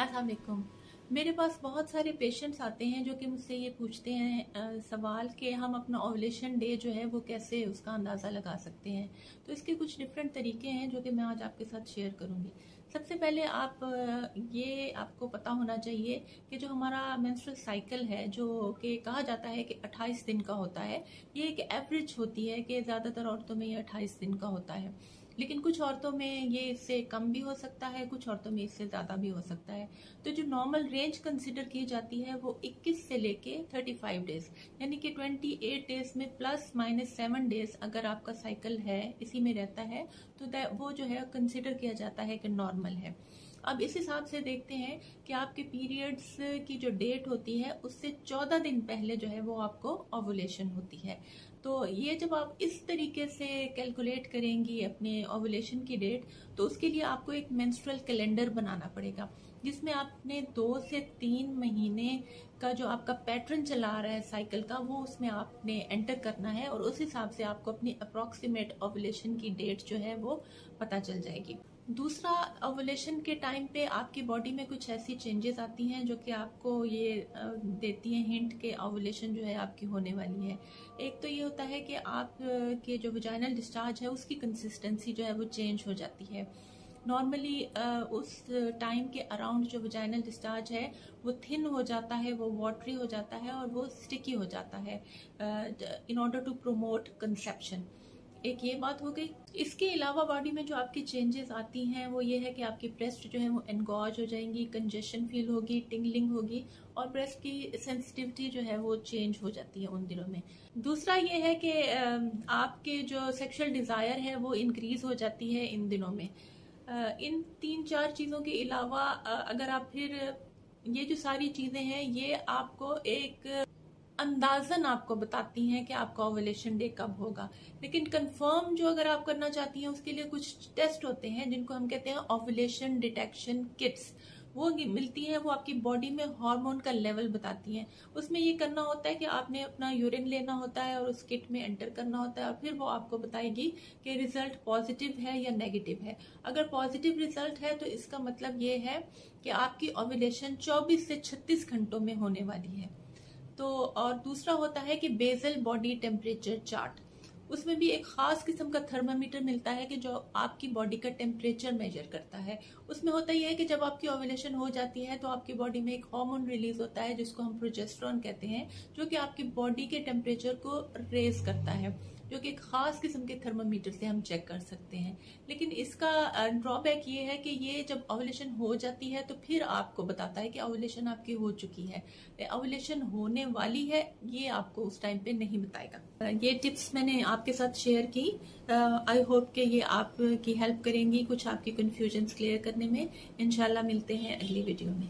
अस्सलाम वालेकुम। मेरे पास बहुत सारे पेशेंट्स आते हैं जो कि मुझसे ये पूछते हैं सवाल कि हम अपना ओवुलेशन डे जो है वो कैसे उसका अंदाज़ा लगा सकते हैं। तो इसके कुछ डिफरेंट तरीके हैं जो कि मैं आज आपके साथ शेयर करूंगी। सबसे पहले ये आपको पता होना चाहिए कि जो हमारा मेंस्ट्रुअल साइकिल है जो कि कहा जाता है कि 28 दिन का होता है, ये एक एवरेज होती है कि ज़्यादातर औरतों में ये 28 दिन का होता है, लेकिन कुछ औरतों में ये इससे कम भी हो सकता है, कुछ औरतों में इससे ज़्यादा भी हो सकता है। तो जो नॉर्मल रेंज कंसिडर की जाती है वो 21 से लेके 35 डेज, यानी कि 28 डेज में प्लस माइनस 7 डेज अगर आपका साइकिल है इसी में रहता है तो वो जो है कंसिडर किया जाता है कि नॉर्मल है। अब इस हिसाब से देखते हैं कि आपके पीरियड्स की जो डेट होती है उससे 14 दिन पहले जो है वो आपको ओवुलेशन होती है। तो ये जब आप इस तरीके से कैलकुलेट करेंगी अपने ओवुलेशन की डेट, तो उसके लिए आपको एक मेंस्ट्रुअल कैलेंडर बनाना पड़ेगा जिसमें आपने 2 से 3 महीने का जो आपका पैटर्न चला आ रहा है साइकिल का वो उसमें आपने एंटर करना है और उस हिसाब से आपको अपनी अप्रोक्सीमेट ओवुलेशन की डेट जो है वो पता चल जाएगी। दूसरा, ओवुलेशन के टाइम पे आपकी बॉडी में कुछ ऐसी चेंजेस आती हैं जो कि आपको ये देती हैं हिंट के ओवुलेशन जो है आपकी होने वाली है। एक तो ये होता है कि आप के जो वजाइनल डिस्चार्ज है उसकी कंसिस्टेंसी जो है वो चेंज हो जाती है। नॉर्मली उस टाइम के अराउंड जो वजाइनल डिस्चार्ज है वो थिन हो जाता है, वो वाटरी हो जाता है और वो स्टिकी हो जाता है in order to promote conception. एक ये बात हो गई। इसके अलावा बॉडी में जो आपकी चेंजेस आती हैं वो ये है कि आपकी ब्रेस्ट जो है वो एनगॉज हो जाएंगी, कंजेशन फील होगी, टिंगलिंग होगी और ब्रेस्ट की सेंसिटिविटी जो है वो चेंज हो जाती है उन दिनों में। दूसरा ये है कि आपके जो सेक्सुअल डिजायर है वो इंक्रीज हो जाती है इन दिनों में। इन 3-4 चीजों के अलावा अगर आप फिर ये जो सारी चीजें हैं ये आपको एक अंदाजन आपको बताती हैं कि आपका ओवुलेशन डे कब होगा। लेकिन कंफर्म जो अगर आप करना चाहती हैं उसके लिए कुछ टेस्ट होते हैं जिनको हम कहते हैं ओवुलेशन डिटेक्शन किट्स। वो मिलती हैं, वो आपकी बॉडी में हार्मोन का लेवल बताती हैं। उसमें ये करना होता है कि आपने अपना यूरिन लेना होता है और उस किट में एंटर करना होता है और फिर वो आपको बताएगी कि रिजल्ट पॉजिटिव है या नेगेटिव है। अगर पॉजिटिव रिजल्ट है तो इसका मतलब ये है कि आपकी ओवुलेशन 24 से 36 घंटों में होने वाली है। तो और दूसरा होता है कि बेसल बॉडी टेम्परेचर चार्ट। उसमें भी एक खास किस्म का थर्मामीटर मिलता है कि जो आपकी बॉडी का टेम्परेचर मेजर करता है। उसमें होता यह है कि जब आपकी ओवुलेशन हो जाती है तो आपकी बॉडी में एक हार्मोन रिलीज होता है जिसको हम प्रोजेस्टेरोन कहते हैं, जो कि आपकी बॉडी के टेम्परेचर को रेज करता है, जो कि एक खास किस्म के थर्मामीटर से हम चेक कर सकते हैं। लेकिन इसका ड्रॉबैक ये है कि ये जब ओवुलेशन हो जाती है तो फिर आपको बताता है कि ओवुलेशन आपकी हो चुकी है, ओवुलेशन होने वाली है ये आपको उस टाइम पे नहीं बताएगा। ये टिप्स मैंने आपके साथ शेयर की। आई होप कि ये आपकी हेल्प करेंगी कुछ आपकी कंफ्यूजन्स क्लियर करने में। इंशाल्लाह मिलते हैं अगली वीडियो में।